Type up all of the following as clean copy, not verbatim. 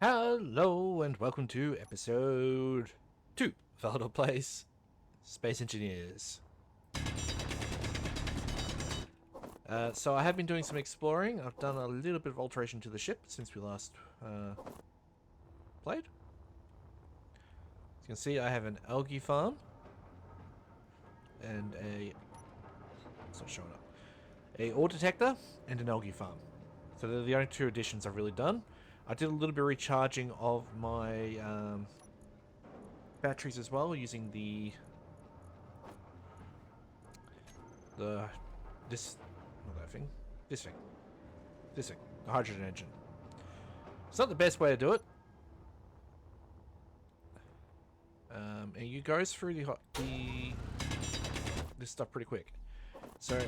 Hello and welcome to episode 2 of Eledor Plays Space Engineers. So I have been doing some exploring. I've done a little bit of alteration to the ship since we last played. As you can see, I have an algae farm and it's not showing up. A ore detector and an algae farm. So they're the only two additions I've really done. I did a little bit of recharging of my batteries as well, using this thing, the hydrogen engine. It's not the best way to do it. And you goes through this stuff pretty quick. So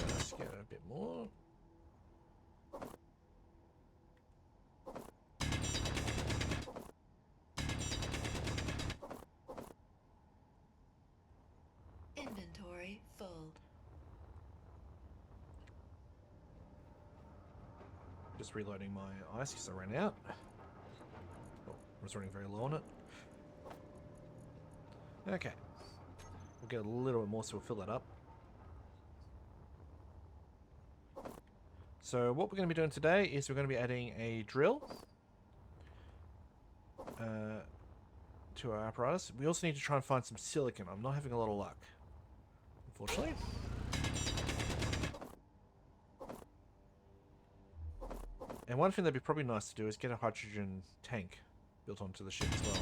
let's get a bit more. Inventory full. Just reloading my ice because I ran out. Oh, I was running very low on it. Okay. We'll get a little bit more so we'll fill that up. So what we're going to be doing today is we're going to be adding a drill to our apparatus. We also need to try and find some silicon. I'm not having a lot of luck, unfortunately. And one thing that'd be probably nice to do is get a hydrogen tank built onto the ship as well.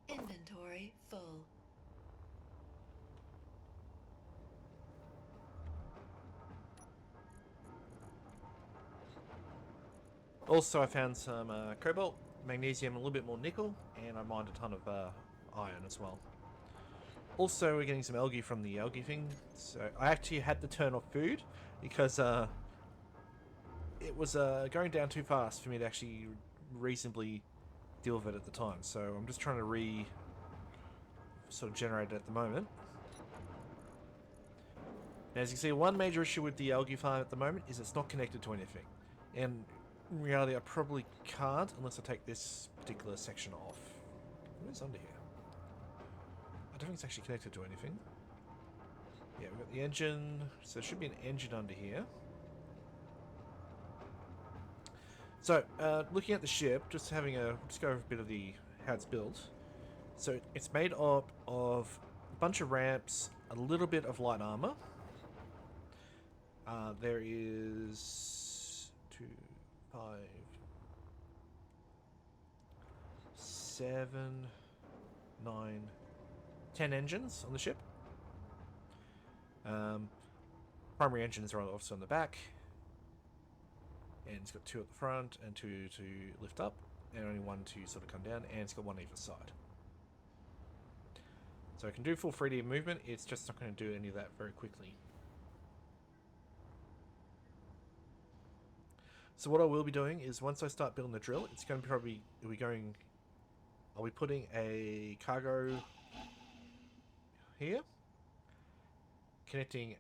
Inventory full. Also, I found some cobalt, magnesium, a little bit more nickel, and I mined a ton of iron as well. Also, we're getting some algae from the algae thing. So I actually had to turn off food because it was going down too fast for me to actually reasonably deal with it at the time. So I'm just trying to sort of generate it at the moment. Now, as you can see, one major issue with the algae farm at the moment is it's not connected to anything. And in reality, I probably can't unless I take this particular section off. What is under here? I don't think it's actually connected to anything. Yeah, we've got the engine. So there should be an engine under here. So, looking at the ship, just go over a bit of how it's built. So it's made up of a bunch of ramps, a little bit of light armor. There is 2, 5, 7, 9, 10 engines on the ship. Primary engines are obviously on the back, and it's got 2 at the front and 2 to lift up, and only 1 to sort of come down, and it's got 1 either side. So it can do full 3D movement, it's just not going to do any of that very quickly. So what I will be doing is once I start building the drill, it's going to probably I'll be putting a cargo here, connecting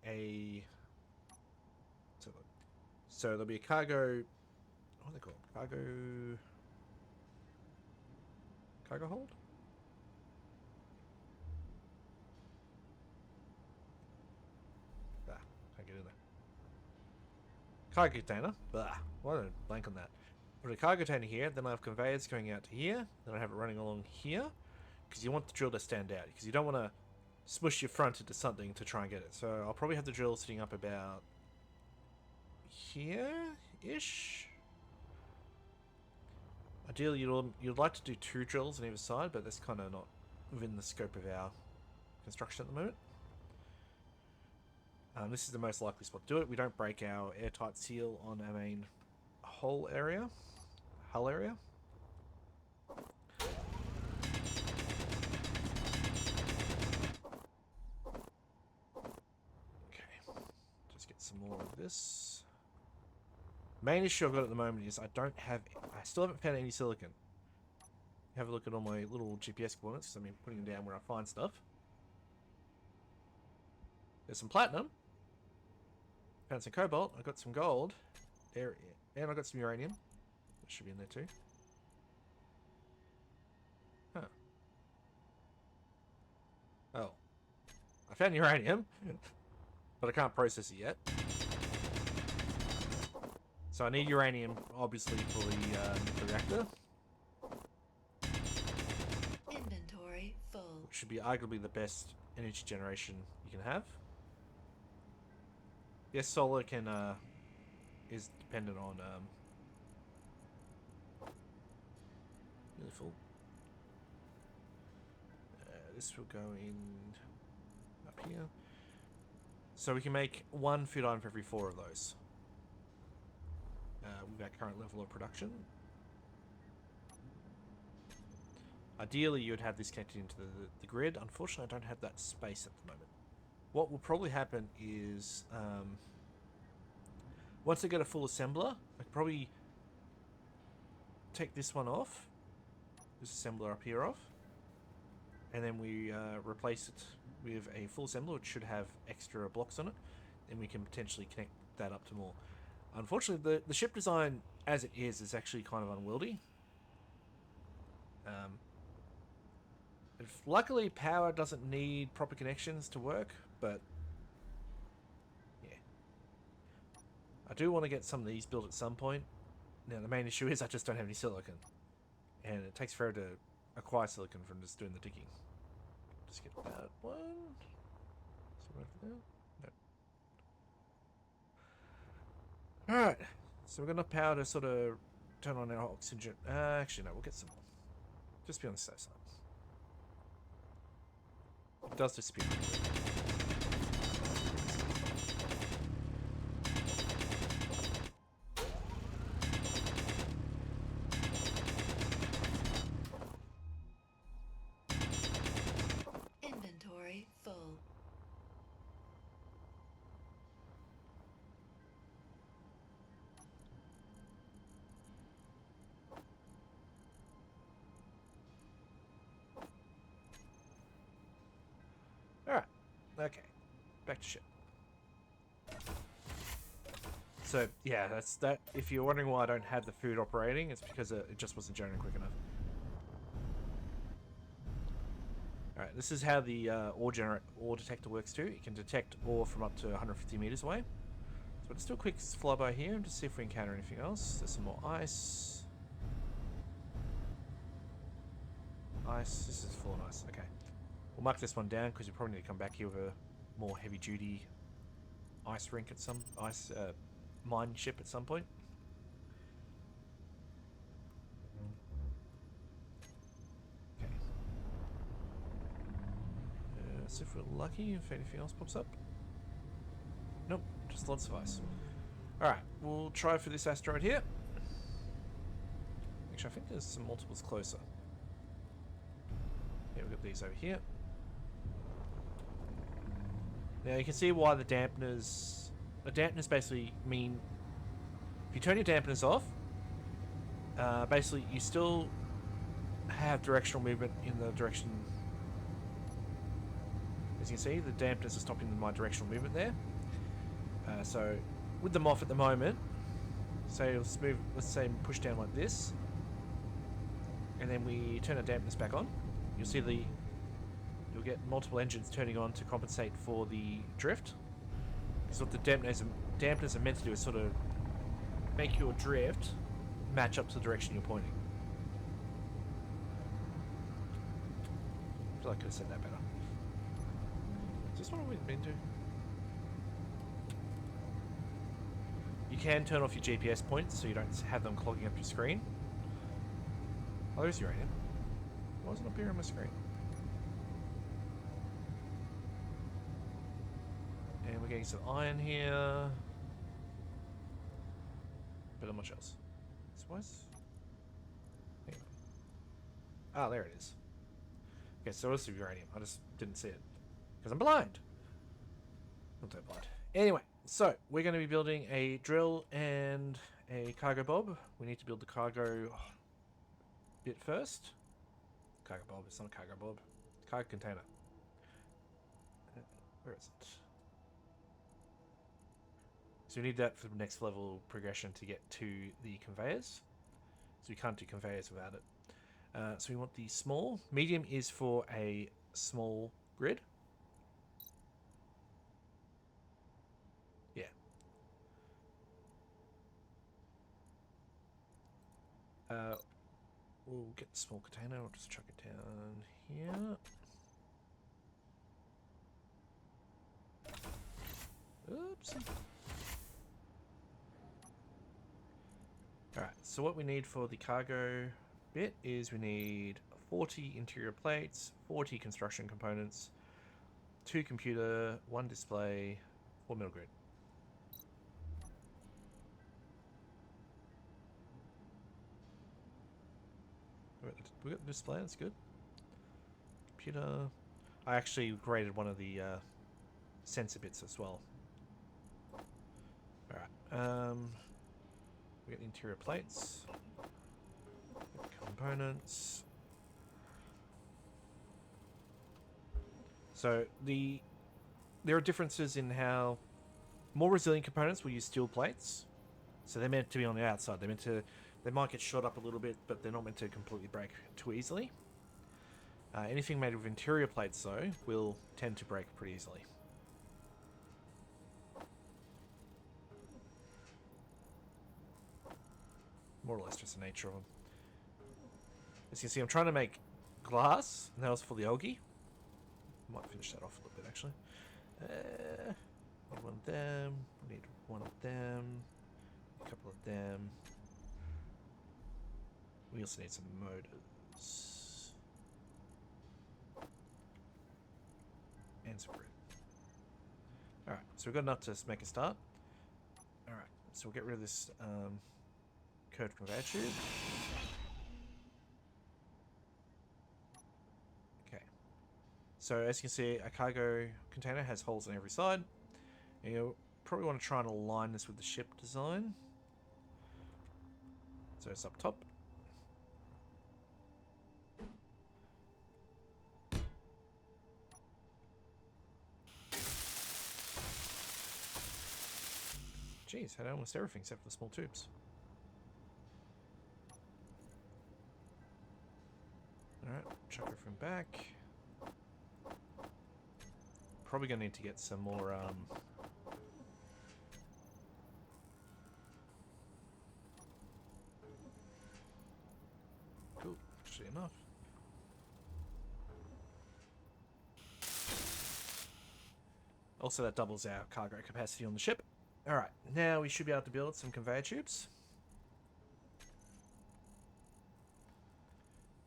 so there'll be a cargo, what are they called? Cargo hold? Can't get in there. Cargo container. Why don't I blank on that? Put a cargo container here, then I have conveyors going out to here, then I have it running along here, because you want the drill to stand out, because you don't want to smush your front into something to try and get it. So I'll probably have the drill sitting up about here-ish. Ideally, you'd like to do 2 drills on either side, but that's kind of not within the scope of our construction at the moment. This is the most likely spot to do it. We don't break our airtight seal on our main hull area. Okay, just get some more of this. Main issue I've got at the moment is I still haven't found any silicon. have a look at all my little GPS coordinates. I mean, putting them down where I find stuff. There's some platinum. Found some cobalt. I got some gold. There, and I got some uranium. That should be in there too. Huh. Oh. I found uranium, but I can't process it yet. So I need uranium, obviously, for the nuclear reactor. Inventory full. Which should be arguably the best energy generation you can have. Yes, solar can is dependent on really full. This will go in up here. So we can make 1 food item for every 4 of those. With our current level of production. Ideally, you would have this connected into the grid. Unfortunately, I don't have that space at the moment. What will probably happen is, once I get a full assembler, I could probably take this one off, this assembler up here off, and then we replace it with a full assembler, which should have extra blocks on it, and we can potentially connect that up to more. Unfortunately, the ship design as it is actually kind of unwieldy. Luckily, power doesn't need proper connections to work, but yeah. I do want to get some of these built at some point. Now, the main issue is I just don't have any silicon. And it takes forever to acquire silicon from just doing the digging. Just get that one. No. Alright, so we've got enough power to sort of turn on our oxygen. Actually, no, we'll get some more. Just be on the safe side. It does disappear. Inventory full. Alright. Okay. Back to ship. So, yeah, that's that. If you're wondering why I don't have the food operating, it's because it just wasn't generating quick enough. Alright, this is how the ore detector works too. It can detect ore from up to 150 meters away. So let's do a quick flyby here and just see if we encounter anything else. There's some more ice. Ice. This is full of ice. Okay. We'll mark this one down because we probably need to come back here with a more heavy-duty ice rink at some mine ship at some point. Okay. So if we're lucky, if anything else pops up. Nope, just lots of ice. Alright, we'll try for this asteroid here. Actually, I think there's some multiples closer. Yeah, we've got these over here. Now you can see why the dampeners basically mean if you turn your dampeners off, basically you still have directional movement in the direction. As you can see, the dampeners are stopping my directional movement there. So with them off at the moment, say let's say push down like this, and then we turn the dampeners back on. You'll see you'll get multiple engines turning on to compensate for the drift. Because what the dampeners are meant to do is sort of make your drift match up to the direction you're pointing. I feel like I could have said that better. Is this what we've been to? You can turn off your GPS points so you don't have them clogging up your screen. Oh, there's uranium. Why wasn't it up here on my screen? And we're getting some iron here. But not much else. So anyway. Ah, there it is. Okay, so it's uranium. I just didn't see it. Because I'm blind. Not that blind. Anyway, so we're going to be building a drill and a cargo bob. We need to build the cargo bit first. Cargo bulb. It's not a cargo bulb. Cargo container. Where is it? So we need that for the next level progression to get to the conveyors. So we can't do conveyors without it. So we want the small. Medium is for a small grid. Yeah. We'll get the small container. We'll just chuck it down here. Oops. Alright, so what we need for the cargo bit is we need 40 interior plates, 40 construction components, 2 computer, 1 display, 4 middle grid. We got the display, that's good. Computer. I actually graded one of the sensor bits as well. Alright, we got the interior plates, components. So there are differences in how more resilient components will use steel plates. So they're meant to be on the outside. They might get shot up a little bit, but they're not meant to completely break too easily. Anything made with interior plates, though, will tend to break pretty easily. More or less just the nature of them. As you can see, I'm trying to make glass, and that was for the algae. Might finish that off a little bit, actually. Need one of them. Need one of them. A couple of them. We also need some motors. And some grid. Alright, so we've got enough to make a start. Alright, so we'll get rid of this curved conveyor tube. Okay. So as you can see, a cargo container has holes on every side. And you'll probably want to try and align this with the ship design. So it's up top. Jeez, had almost everything except for the small tubes. Alright, chuck everything back. Probably gonna need to get some more cool, actually enough. Also that doubles our cargo capacity on the ship. Alright, now we should be able to build some conveyor tubes.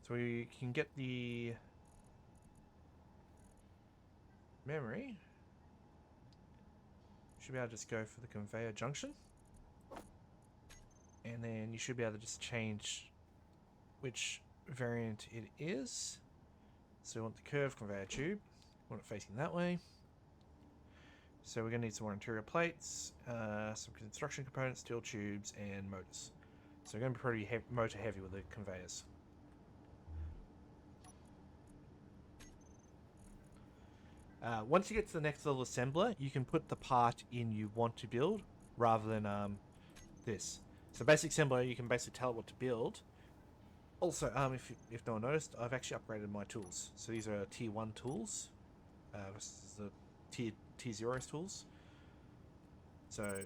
So we can get the memory. Should be able to just go for the conveyor junction. And then you should be able to just change which variant it is. So we want the curved conveyor tube. We want it facing that way. So we're going to need some more interior plates, some construction components, steel tubes, and motors. So we're going to be pretty motor heavy with the conveyors. Once you get to the next level assembler, you can put the part in you want to build rather than this. So basic assembler, you can basically tell it what to build. Also, if no one noticed, I've actually upgraded my tools. So these are tier 1 tools versus the tier 0's tools. So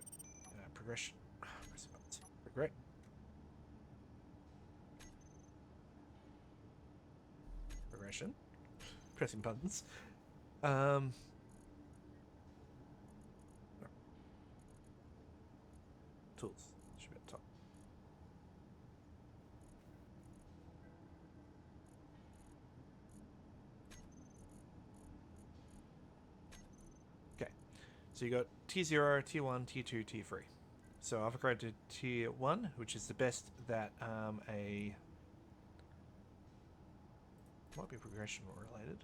progression, regret. Progression, pressing buttons. Tools should be at the top. Okay, so you got tier 0, tier 1, tier 2, tier 3. So I've upgraded to tier 1, which is the best that might be progression related.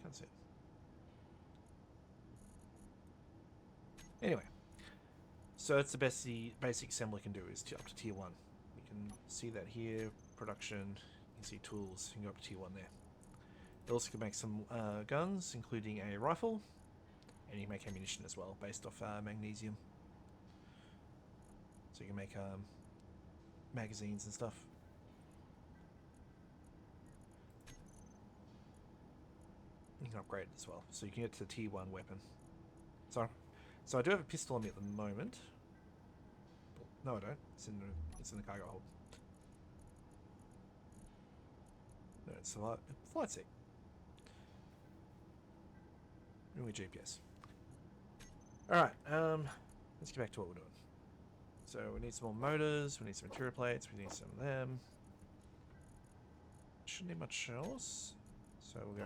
Can't see it. Anyway, So that's the best the basic assembler can do, is up to tier 1. You can see that here, production, you can see tools, you can go up to tier 1 there. It also can make some guns, including a rifle, and you can make ammunition as well, based off magnesium. So you can make magazines and stuff. You can upgrade it as well, so you can get to the tier 1 weapon. So I do have a pistol on me at the moment. No, I don't. It's in the cargo hold. No, it's the flight seat. Really GPS. Alright, let's get back to what we're doing. So we need some more motors, we need some interior plates, we need some of them. Shouldn't need much else. So we'll go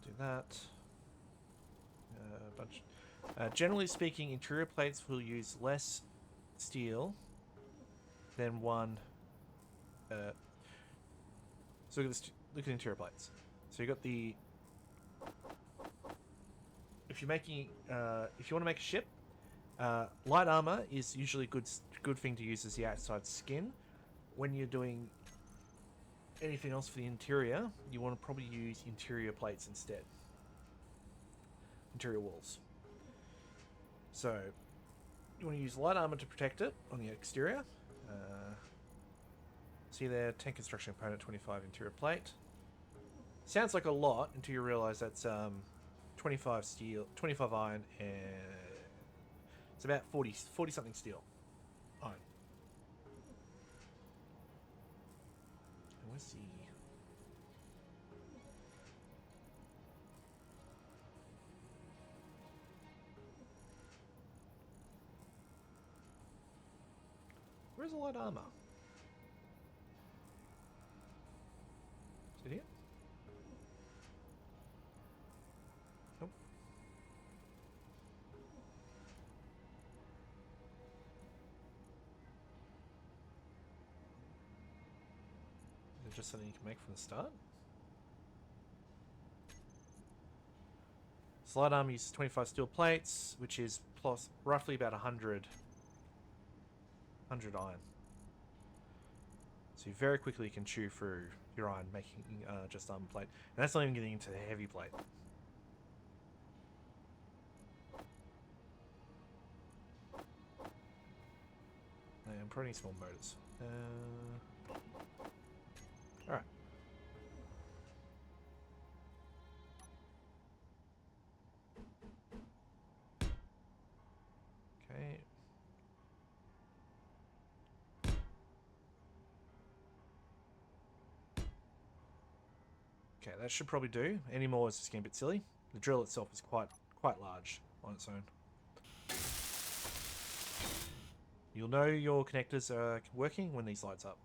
do that. Generally speaking, interior plates will use less steel than one. So look at the interior plates. So you got the. If you're making, if you want to make a ship, light armor is usually good thing to use as the outside skin. When you're doing anything else for the interior, you want to probably use interior plates instead. Interior walls. So you want to use light armor to protect it on the exterior. See there, 10 construction component, 25 interior plate. Sounds like a lot until you realize that's 25 steel, 25 iron, and it's about 40 something steel. Iron. And where's the... Where's the light armor? Is it here? Nope. Is it just something you can make from the start? Light armor uses 25 steel plates, which is plus roughly about 100 iron. So you very quickly can chew through your iron, making just armor plate. And that's not even getting into the heavy plate. I'm probably need small motors. Alright. Okay. Okay, that should probably do. Any more is just getting a bit silly. The drill itself is quite large on its own. You'll know your connectors are working when these lights up.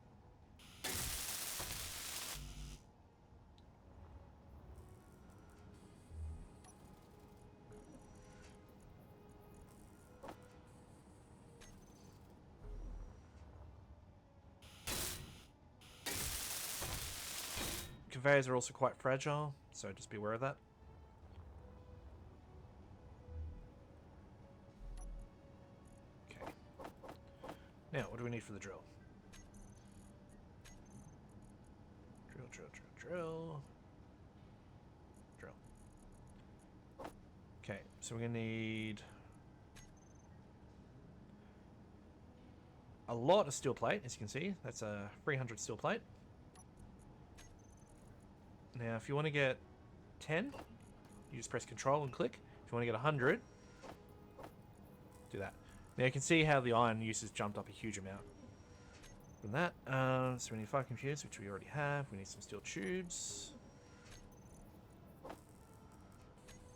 Conveyors are also quite fragile, so just be aware of that. Okay. Now, what do we need for the drill? Drill. Okay, so we're going to need a lot of steel plate, as you can see. That's a 300 steel plate. Now, if you want to get 10, you just press Control and click. If you want to get 100, do that. Now you can see how the iron usage jumped up a huge amount. From that, so we need 5 computers, which we already have. We need some steel tubes.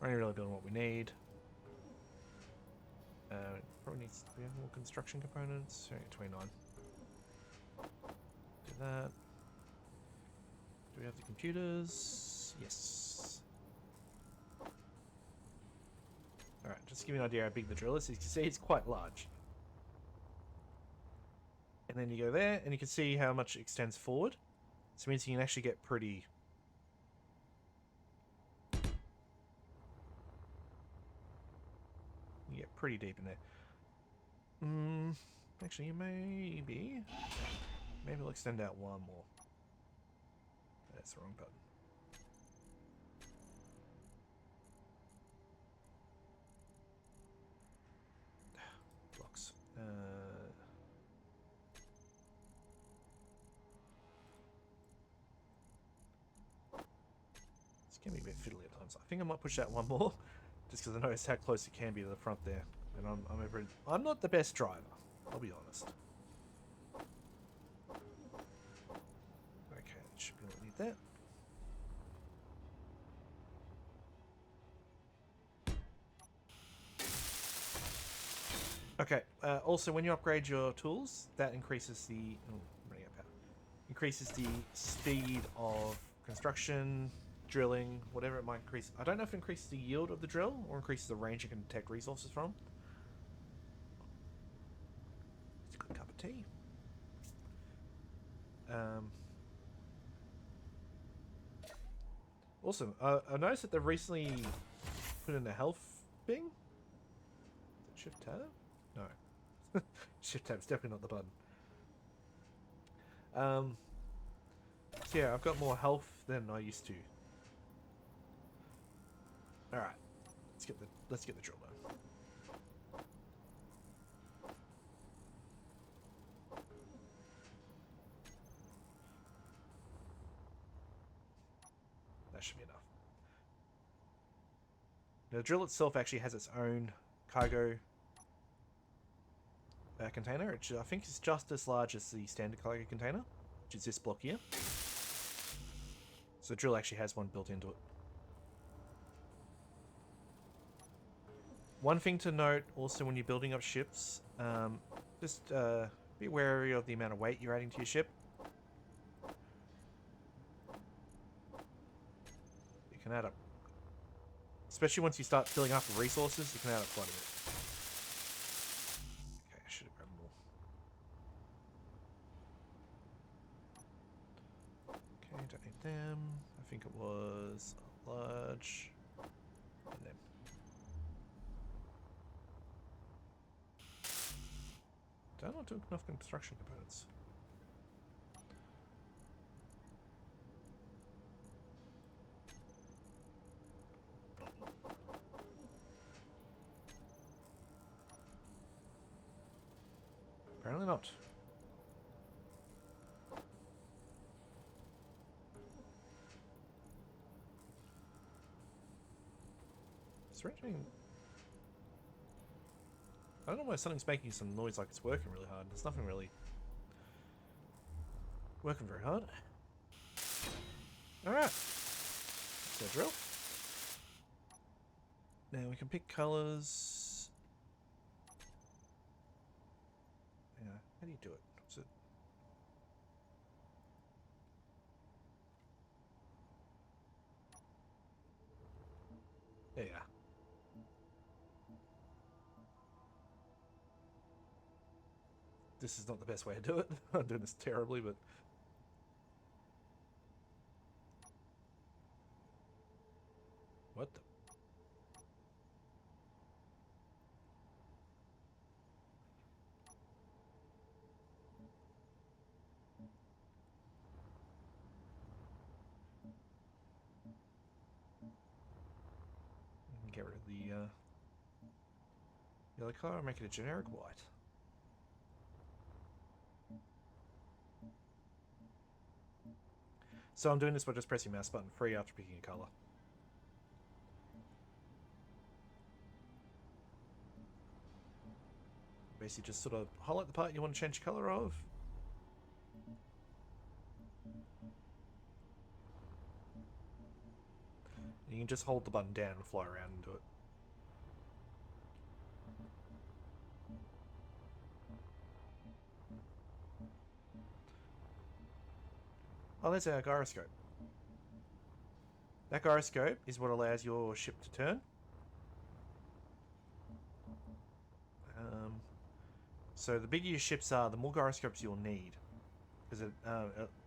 We're only really building what we need. Probably needs. Do we have more construction components? 29. Do that. Do we have the computers? Yes. Alright, just to give you an idea how big the drill is. As you can see, it's quite large. And then you go there, and you can see how much it extends forward. So it means you can actually get pretty... pretty deep in there. Actually, maybe we'll extend out one more. That's the wrong button. Blocks. It's gonna be a bit fiddly at times. I think I might push that one more, just because I noticed how close it can be to the front there, and I'm not the best driver. I'll be honest. Okay, should be underneath that. Okay. Also, when you upgrade your tools, that increases the increases the speed of construction, drilling, whatever it might increase. I don't know if it increases the yield of the drill or increases the range you can detect resources from. It's a good cup of tea. Awesome. I noticed that they've recently put in a health thing. Shift tab? No. Shift tab's definitely not the button. So yeah, I've got more health than I used to. Alright. Let's get the drill done. That should be enough. Now, the drill itself actually has its own cargo container, which I think is just as large as the standard cargo container, which is this block here. So the drill actually has one built into it. One thing to note also when you're building up ships, just be wary of the amount of weight you're adding to your ship. You can add up, especially once you start filling up with resources, you can add up quite a bit. Okay, I should have grabbed more. Okay, don't need them. I think it was a large. And them. Did I not do enough construction components? Apparently not. Stretching. I don't know why something's making some noise like it's working really hard. There's nothing really working very hard. Alright. So drill. Now we can pick colours. Yeah, how do you do it? What's it? There you are. This is not the best way to do it. I'm doing this terribly, but... What the... Get rid of the yellow color and make it a generic white. So I'm doing this by just pressing mouse button free after picking a color. Basically just sort of highlight the part you want to change the color of. You can just hold the button down and fly around and do it. Oh, there's our gyroscope. That gyroscope is what allows your ship to turn. So the bigger your ships are, the more gyroscopes you'll need. Because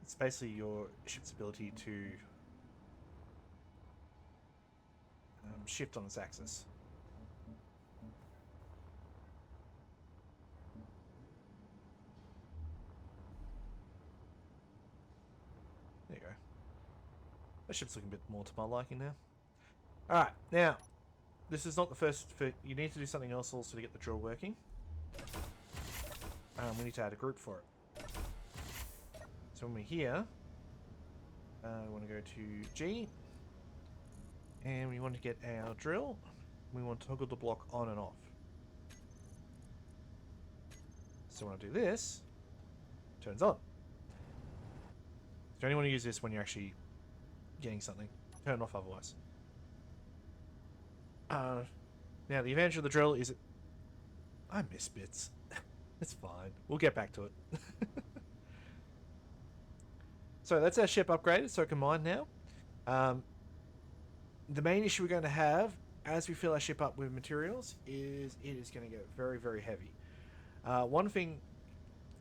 it's basically your ship's ability to shift on its axis. That ship's looking a bit more to my liking now. Alright, now, this is not the first... You need to do something else also to get the drill working. We need to add a group for it. So when we're here, we want to go to G. And we want to get our drill. We want to toggle the block on and off. So when I do this, it turns on. So you only want to use this when you're actually getting something. Turn it off otherwise. Now the advantage of the drill is I miss bits. It's fine. We'll get back to it. So that's our ship upgraded, so it can mine now. The main issue we're going to have as we fill our ship up with materials is it is going to get very, very heavy. One thing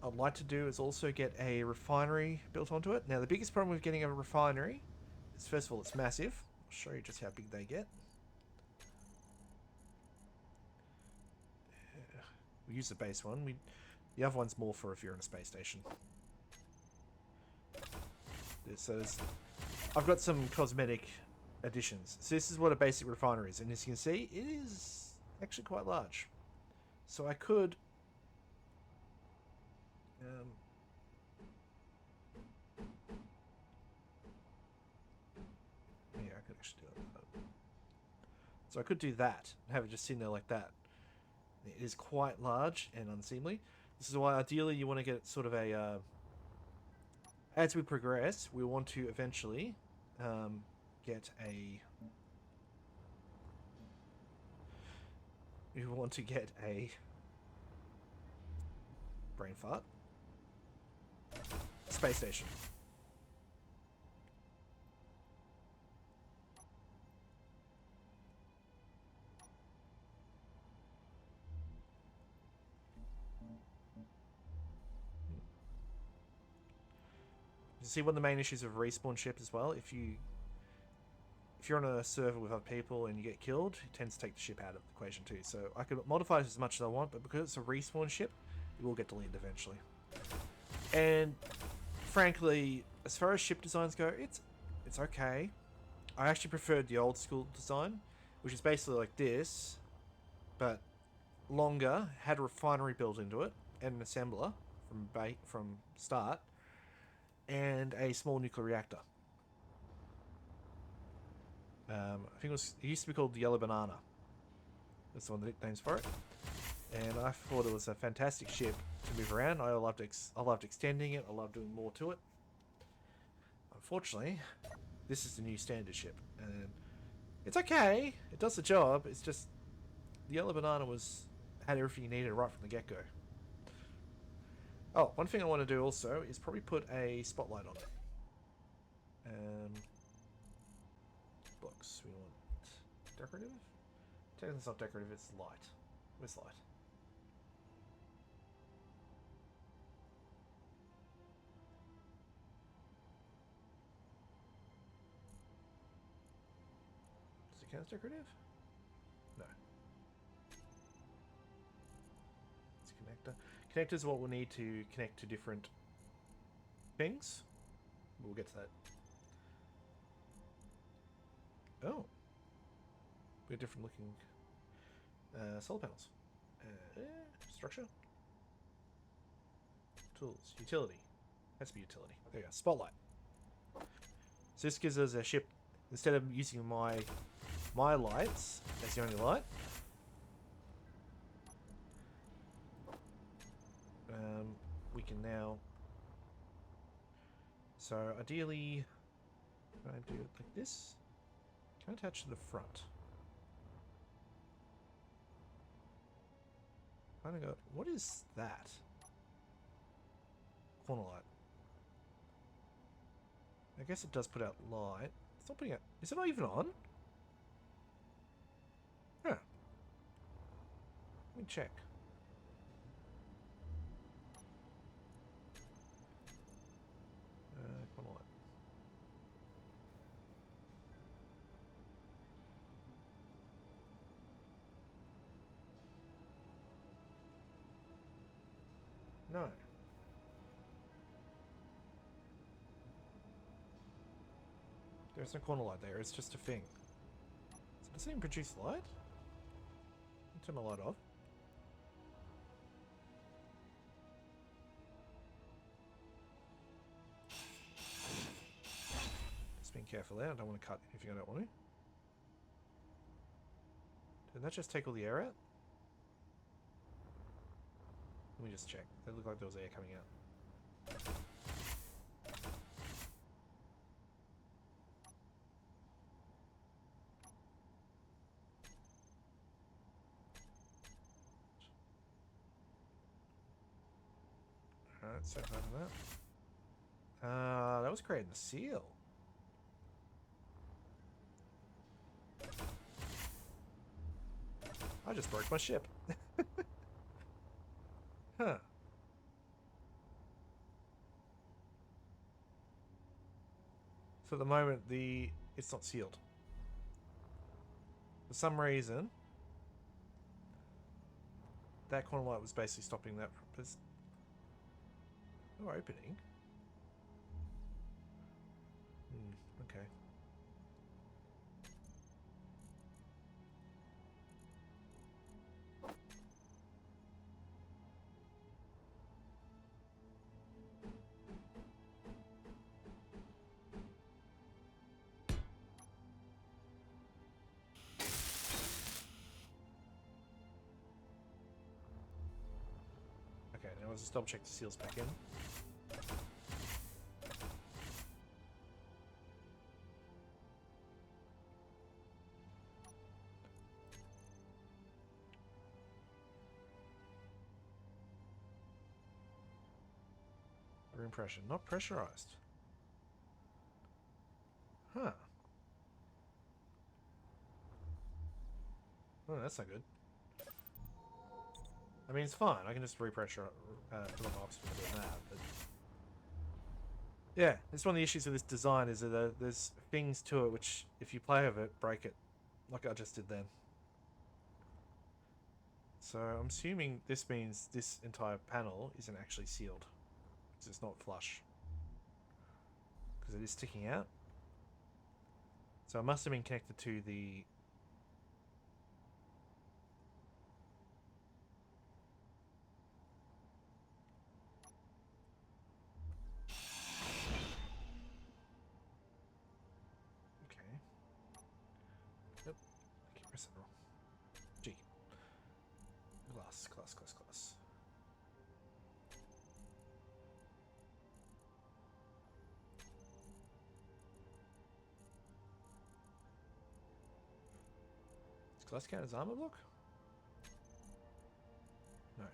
I'd like to do is also get a refinery built onto it. Now the biggest problem with getting a refinery is, first of all, it's massive. I'll show you just how big they get. We use the base one. The other one's more for if you're in a space station. So I've got some cosmetic additions. So this is what a basic refiner is, and as you can see, it is actually quite large. So I could yeah, I could actually do that. So I could do that and have it just sitting there like that. It is quite large and unseemly. This is why ideally you want to get sort of a as we progress, we want to eventually get a brain fart space station. You see one of the main issues of respawn ship as well. If you're on a server with other people and you get killed, it tends to take the ship out of the equation too. So I could modify this as much as I want, but because it's a respawn ship, it will get deleted eventually. And frankly, as far as ship designs go, it's okay. I actually preferred the old school design, which is basically like this, but longer, had a refinery built into it, and an assembler from start, and a small nuclear reactor. I think it used to be called the Yellow Banana. That's one of the nicknames for it. And I thought it was a fantastic ship to move around. I loved extending it. I loved doing more to it. Unfortunately, this is the new standard ship, and it's okay. It does the job. It's just the Yellow Banana had everything you needed right from the get-go. Oh, one thing I want to do also is probably put a spotlight on it. Blocks. We want decorative. Technically it's not decorative, it's light. Where's light? Does it count as decorative? No. It's a connector. Connector is what we'll need to connect to different things. We'll get to that. Oh. We have different looking solar panels. Structure. Tools. Utility. Has to be utility. There you go. Spotlight. So this gives us a ship. Instead of using my lights as the only light, we can now. So ideally, can I do it like this? Can I attach to the front? Kind of go. What is that? Corner light. I guess it does put out light. It's not putting out. Is it not even on? Huh. Let me check. Corner light. No. There's no corner light there, it's just a thing. So does it even produce light? Turn the light off. Just being careful there, I don't want to cut anything I don't want to. Did that just take all the air out? Let me just check. That looked like there was air coming out. Alright, so out of that. That was creating a seal. I just broke my ship. Huh. So at the moment, it's not sealed. For some reason, that corner light was basically stopping that. There's no opening. Okay. Okay, now let's just double check the seals back in. Room pressure, not pressurized. Huh. Oh, that's not good. I mean, it's fine. I can just repressure, put on the oxygen and do that. But yeah, it's one of the issues with this design is that there's things to it which, if you play with it, break it, like I just did then. So I'm assuming this means this entire panel isn't actually sealed, because it's not flush, because it is sticking out. So it must have been connected to the. Okay. Yep. I keep pressing wrong. G. Glass. Does glass count as armor block? No.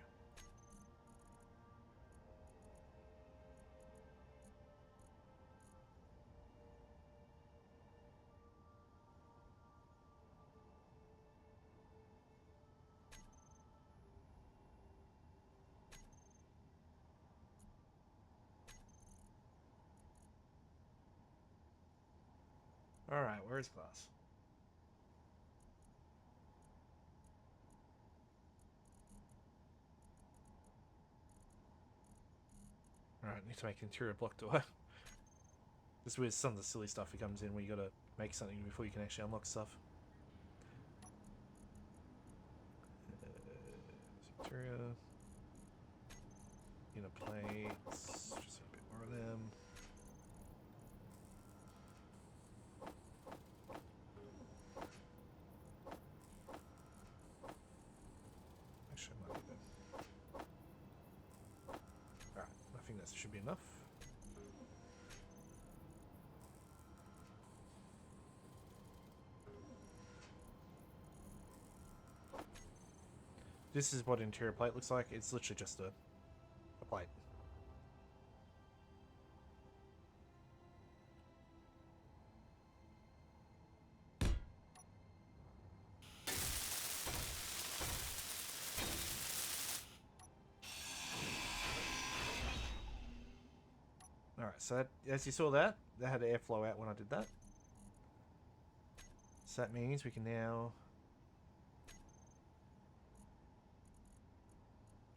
Alright, where is glass? Alright, need to make an interior block door. This is where some of the silly stuff comes in, where you gotta make something before you can actually unlock stuff. Interior. Inner plates. Just a bit more of them. Actually, I might do that. Alright, I think that should be enough. This is what an interior plate looks like. It's literally just a plate. Alright, so that, as you saw that had airflow out when I did that. So that means we can now...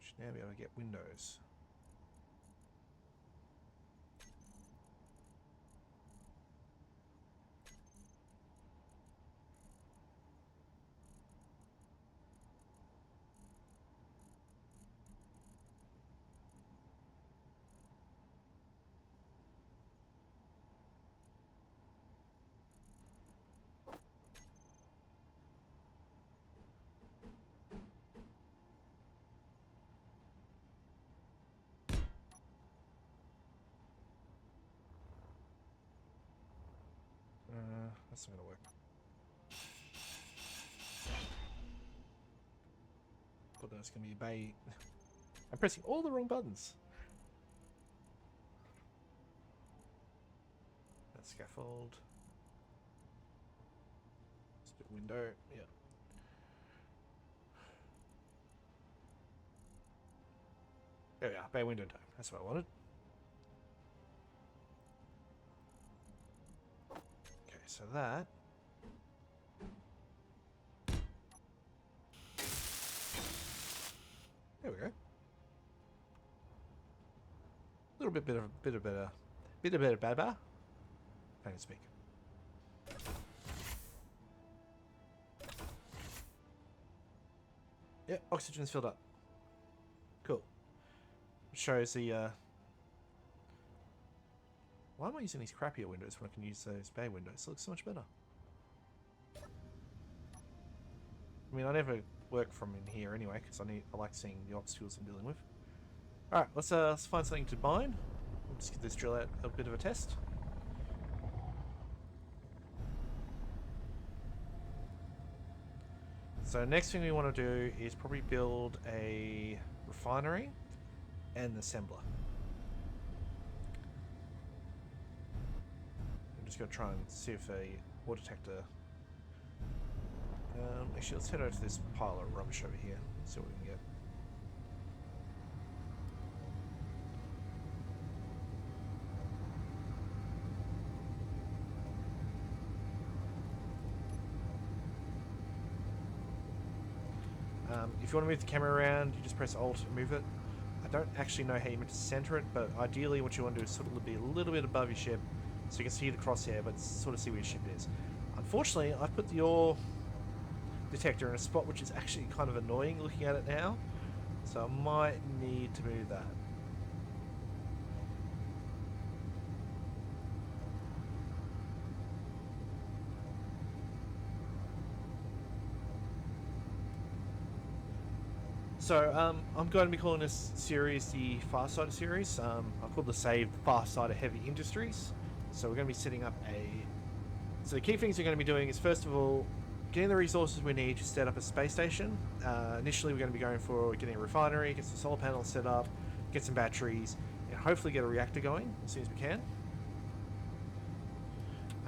should now be able to get windows. That's not gonna work. But that's gonna be a bay. I'm pressing all the wrong buttons. That scaffold. Split window. Yeah. There we are. Bay window dome. That's what I wanted. Okay, so that. There we go. A little bit of better baba. I can speak. Yeah, oxygen's filled up. Cool. Shows the why am I using these crappier windows when I can use those bay windows? It looks so much better. I mean, I never work from in here anyway because I like seeing the obstacles I'm dealing with. All right, let's find something to mine. We'll just give this drill out a bit of a test. So next thing we want to do is probably build a refinery and an assembler. I'm just going to try and see if a water detector... actually, let's head over to this pile of rubbish over here, see what we can get. If you want to move the camera around, you just press Alt and move it. I don't actually know how you're meant to center it, but ideally what you want to do is sort of be a little bit above your ship so you can see the crosshair, but sort of see where your ship is. Unfortunately, I've put the ore detector in a spot which is actually kind of annoying looking at it now, so I might need to move that. So, I'm going to be calling this series the Farsighter series. I've called the save Farsighter Heavy Industries. So we're going to be setting up a... So the key things we're going to be doing is, first of all, getting the resources we need to set up a space station. Initially, we're going to be going for getting a refinery, get some solar panels set up, get some batteries, and hopefully get a reactor going as soon as we can.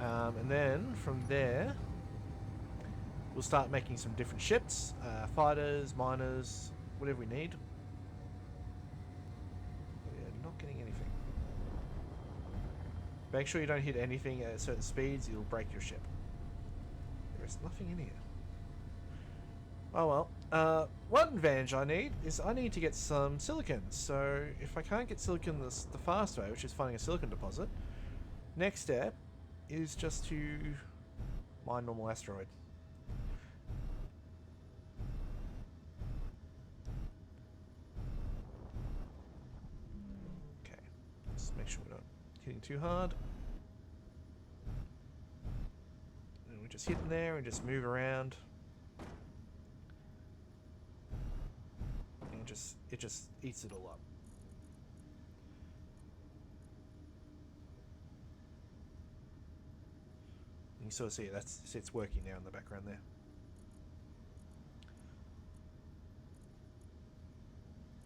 And then, from there, we'll start making some different ships, fighters, miners, whatever we need. We're not getting anything. Make sure you don't hit anything at certain speeds, you'll break your ship. There is nothing in here. Oh well. One advantage I need is I need to get some silicon. So if I can't get silicon the fast way, which is finding a silicon deposit, next step is just to mine normal asteroid. Make sure we're not hitting too hard. And we just hit in there and just move around. And it just eats it all up. And you sort of see it, it's working now in the background there.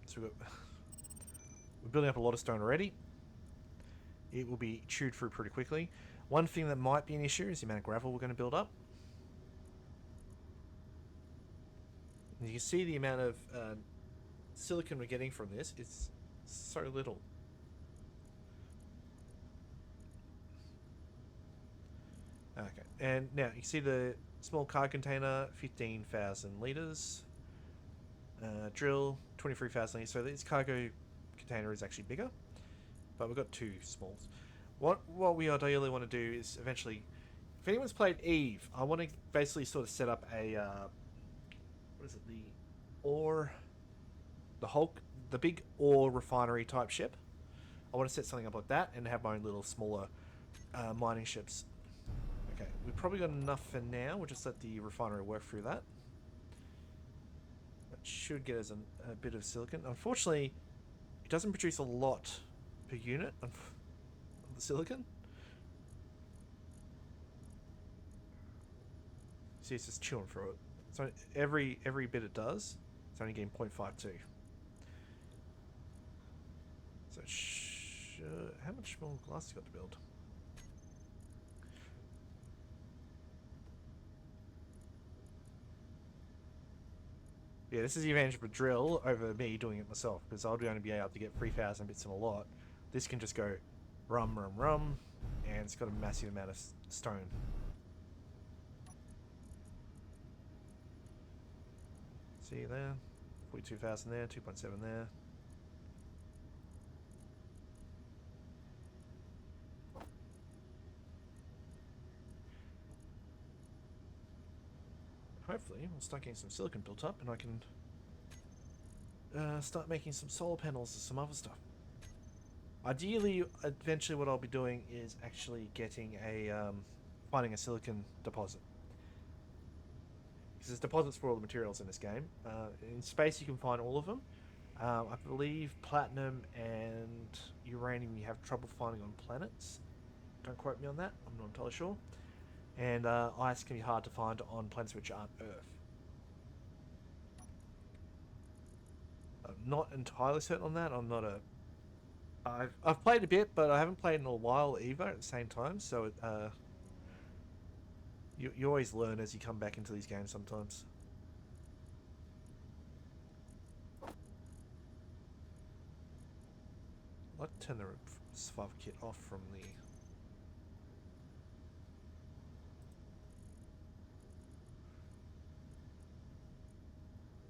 So we're building up a lot of stone already. It will be chewed through pretty quickly. One thing that might be an issue is the amount of gravel we're going to build up. And you can see the amount of silicon we're getting from this. It's so little. Okay, and now you can see the small car container, 15,000 litres. Drill, 23,000 litres. So this cargo container is actually bigger. But we've got two smalls. What we ideally want to do is eventually, if anyone's played Eve, I want to basically sort of set up a what is it, the big ore refinery type ship. I want to set something up like that and have my own little smaller mining ships. Okay, we've probably got enough for now. We'll just let the refinery work through that. That should get us a bit of silicon. Unfortunately, it doesn't produce a lot per unit of the silicon. See, it's just chewing through it. So every bit it does, it's only getting 0.52. So how much more glass you got to build? Yeah, this is the advantage of a drill over me doing it myself, because I'll only be able to get 3,000 bits in a lot. This can just go rum, rum, rum, and it's got a massive amount of stone. See there? 42,000 there, 2.7 there. Hopefully, we'll start getting some silicon built up, and I can start making some solar panels and some other stuff. Ideally, eventually what I'll be doing is actually getting finding a silicon deposit. Because there's deposits for all the materials in this game. In space you can find all of them. I believe platinum and uranium you have trouble finding on planets. Don't quote me on that, I'm not entirely sure. And ice can be hard to find on planets which aren't Earth. I'm not entirely certain on that. I'm not a... I've played a bit, but I haven't played in a while either at the same time, so you always learn as you come back into these games sometimes. I'd like to turn the survival kit off from the...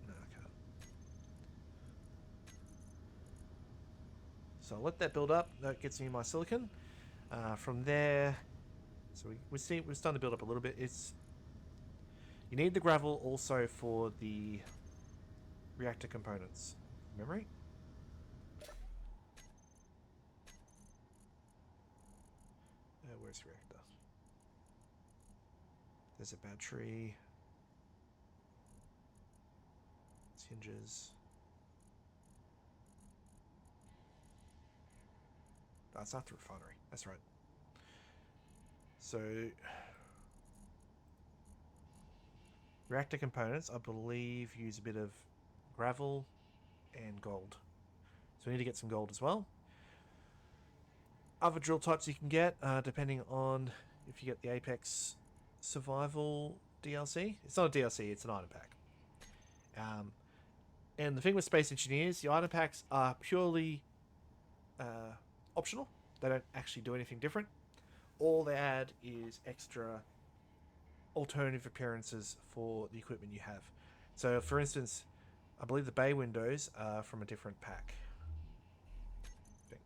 No, I can't. So I'll let that build up. That gets me my silicon. From there... So we're starting to build up a little bit. You need the gravel also for the reactor components. Memory? Where's the reactor? There's a battery. It's hinges. That's not the refinery. That's right. So, reactor components, I believe, use a bit of gravel and gold. So we need to get some gold as well. Other drill types you can get, depending on if you get the Apex Survival DLC. It's not a DLC, it's an item pack. And the thing with Space Engineers, the item packs are purely optional. They don't actually do anything different. All they add is extra alternative appearances for the equipment you have. So, for instance, I believe the bay windows are from a different pack. I think.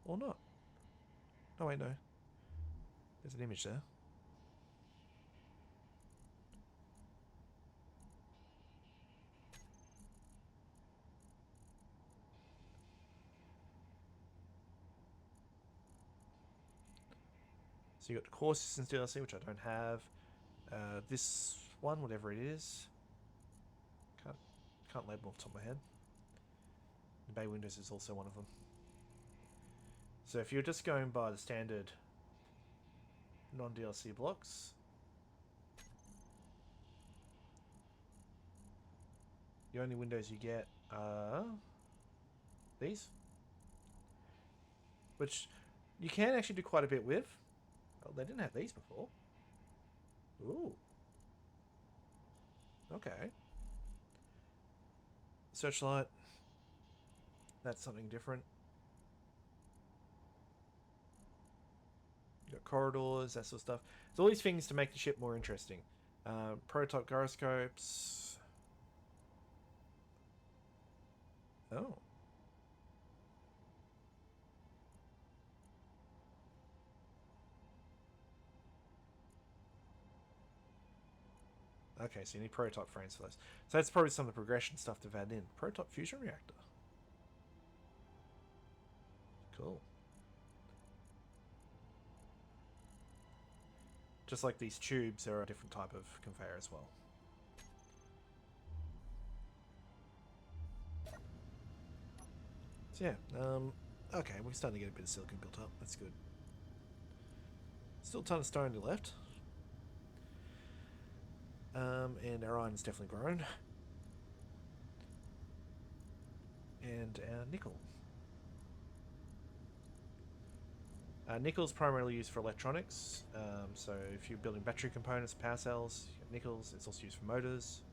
Or not. Oh, wait, no. There's an image there. So you got the core systems DLC, which I don't have. This one, whatever it is, can't label off the top of my head. The bay windows is also one of them. So if you're just going by the standard non-DLC blocks, the only windows you get are these, which you can actually do quite a bit with. Oh, they didn't have these before. Ooh. Okay. Searchlight. That's something different. You got corridors, that sort of stuff. So all these things to make the ship more interesting. Prototype gyroscopes. Oh. Okay, so you need prototype frames for those. So that's probably some of the progression stuff they've added in. Prototype fusion reactor. Cool. Just like these tubes, there are a different type of conveyor as well. So yeah, okay, we're starting to get a bit of silicon built up. That's good. Still a ton of stone to left. And our iron's definitely grown. And our nickel. Nickel's primarily used for electronics. So if you're building battery components, power cells, you get nickels. It's also used for motors.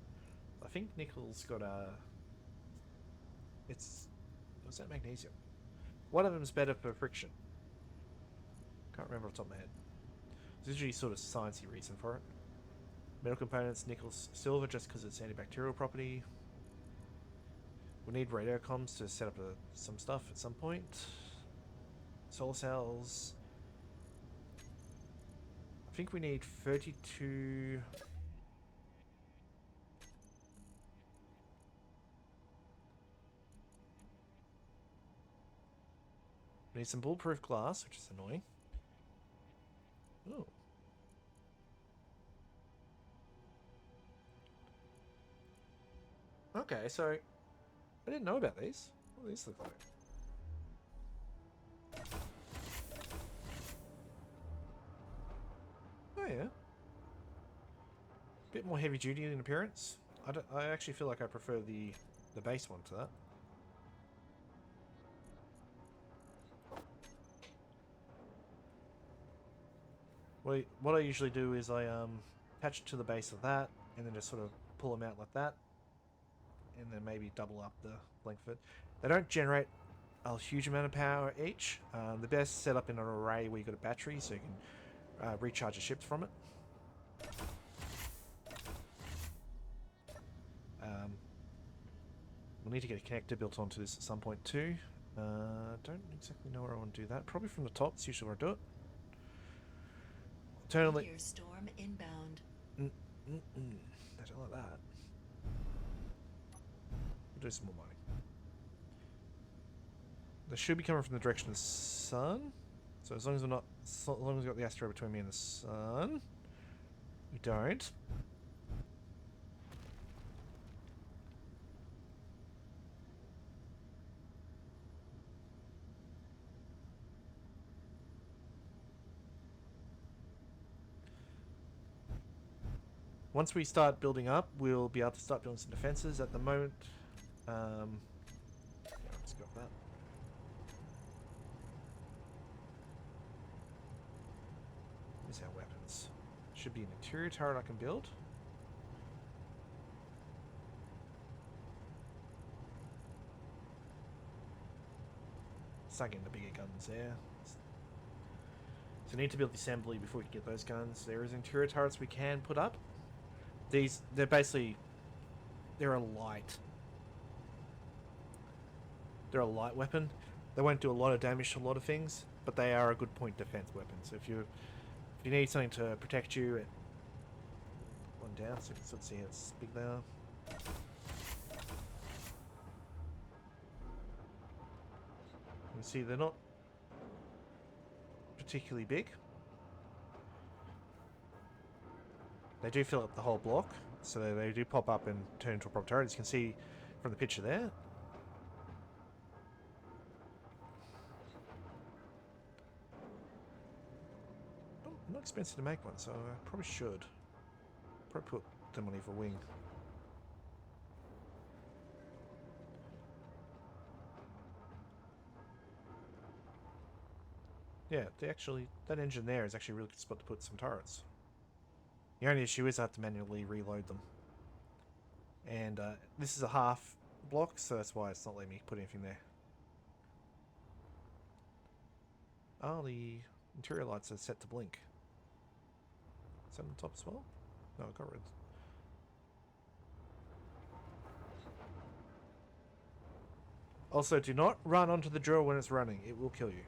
I think nickel's got a... Was that magnesium? One of them's better for friction. Can't remember off the top of my head. There's usually sort of sciencey reason for it. Metal components, nickel's silver just because it's antibacterial property. We'll need radio comms to set up some stuff at some point. Solar cells. I think we need 32... We need some bulletproof glass, which is annoying. Oh. Okay, so I didn't know about these. What do these look like? Oh yeah. Bit more heavy duty in appearance. I actually feel like I prefer the base one to that. What I usually do is I attach it to the base of that and then just sort of pull them out like that. And then maybe double up the length of it. They don't generate a huge amount of power each. The best set up in an array where you've got a battery so you can recharge the ships from it. We'll need to get a connector built onto this at some point too. Don't exactly know where I want to do that. Probably from the top. It's usually where I do it. Alternately... Meteor storm inbound. I don't like that. We'll do some more mining. They should be coming from the direction of the sun. So as long as we've got the asteroid between me and the sun, we don't. Once we start building up, we'll be able to start building some defenses. At the moment, let's go with that. Here's our weapons. Should be an interior turret I can build. Start getting the bigger guns there. So we need to build the assembly before we can get those guns. There is interior turrets we can put up. They're basically, they're a light weapon. They won't do a lot of damage to a lot of things, but they are a good point defense weapon. So if you need something to protect you, one down, so you can sort of see how it's big they are. You can see they're not particularly big. They do fill up the whole block, so they do pop up and turn into a proper turret, as you can see from the picture there. Not expensive to make one, so I probably should. Probably put them on either wing. Yeah, that engine there is actually a really good spot to put some turrets. The only issue is I have to manually reload them. And this is a half block, so that's why it's not letting me put anything there. Oh, the interior lights are set to blink. Is that on the top as well? No, I got rid. Also, do not run onto the drill when it's running. It will kill you.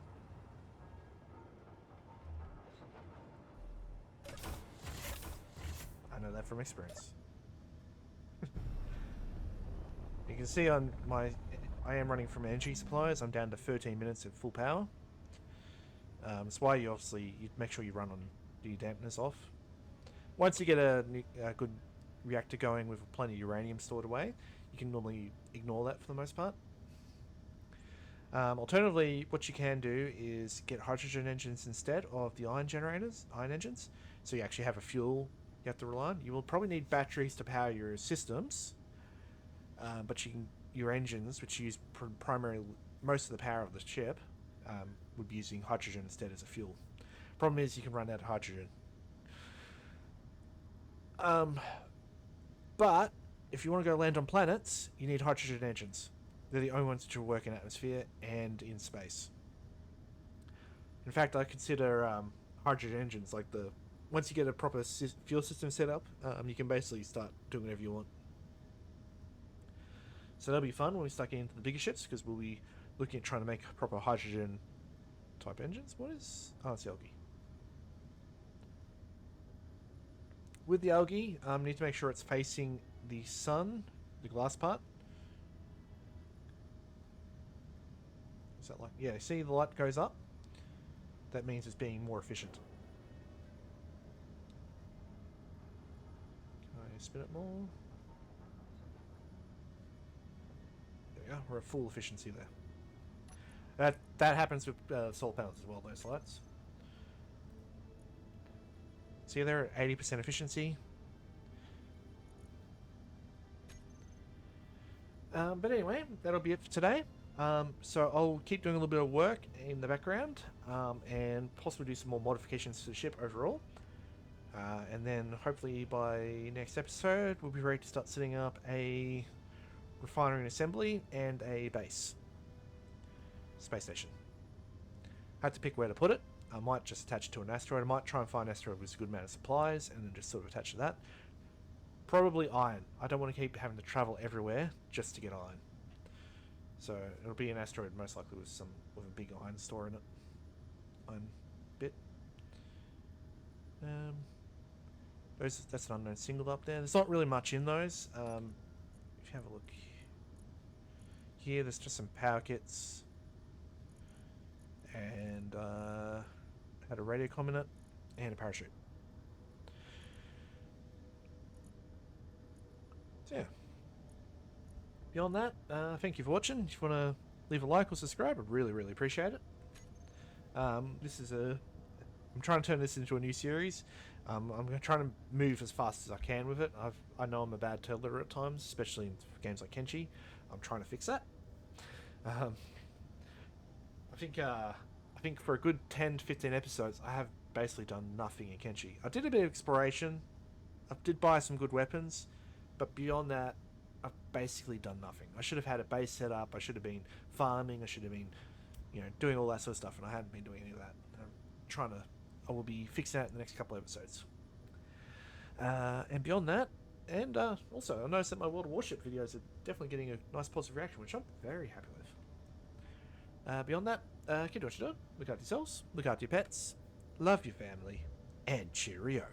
I know that from experience. You can see on I am running from energy supplies. I'm down to 13 minutes at full power. That's why you make sure you run on the dampeners off. Once you get a good reactor going with plenty of uranium stored away, you can normally ignore that for the most part. Alternatively, what you can do is get hydrogen engines instead of the iron engines. So you actually have a fuel you have to rely on. You will probably need batteries to power your systems, but your engines, which use primarily most of the power of the ship, would be using hydrogen instead as a fuel. Problem is you can run out of hydrogen. But if you want to go land on planets, you need hydrogen engines. They're the only ones which will work in atmosphere and in space. In fact, I consider hydrogen engines like once you get a proper fuel system set up, you can basically start doing whatever you want. So that'll be fun when we start getting into the bigger ships, because we'll be looking at trying to make proper hydrogen type engines. What is... Oh, it's the algae. With the algae, need to make sure it's facing the sun, the glass part. Is that like... Yeah, see the light goes up? That means it's being more efficient. Can I spin it more? There we go, we're at full efficiency there. That happens with solar panels as well, those lights. See, they're at 80% efficiency. But anyway, that'll be it for today. So I'll keep doing a little bit of work in the background, and possibly do some more modifications to the ship overall. And then hopefully by next episode, we'll be ready to start setting up a refinery and assembly and a base. Space station. Had to pick where to put it. I might just attach it to an asteroid. I might try and find an asteroid with a good amount of supplies and then just sort of attach to that. Probably iron. I don't want to keep having to travel everywhere just to get iron. So it'll be an asteroid most likely with a big iron store in it. Iron bit. That's an unknown single up there. There's not really much in those. If you have a look here, there's just some power kits. And had a radio comm in it and a parachute. So yeah. Beyond that, thank you for watching. If you want to leave a like or subscribe, I'd really, really appreciate it. I'm trying to turn this into a new series. I'm going to try to move as fast as I can with it. I know I'm a bad teller at times, especially in games like Kenshi. I'm trying to fix that. I think for a good 10 to 15 episodes, I have basically done nothing in Kenshi. I did a bit of exploration. I did buy some good weapons, but beyond that, I've basically done nothing. I should have had a base set up. I should have been farming. I should have been, doing all that sort of stuff, and I hadn't been doing any of that. I will be fixing that in the next couple of episodes. And beyond that, and also, I noticed that my World of Warship videos are definitely getting a nice positive reaction, which I'm very happy with. Beyond that, keep doing what you're doing. Look after yourselves, look after your pets, love your family, and cheerio.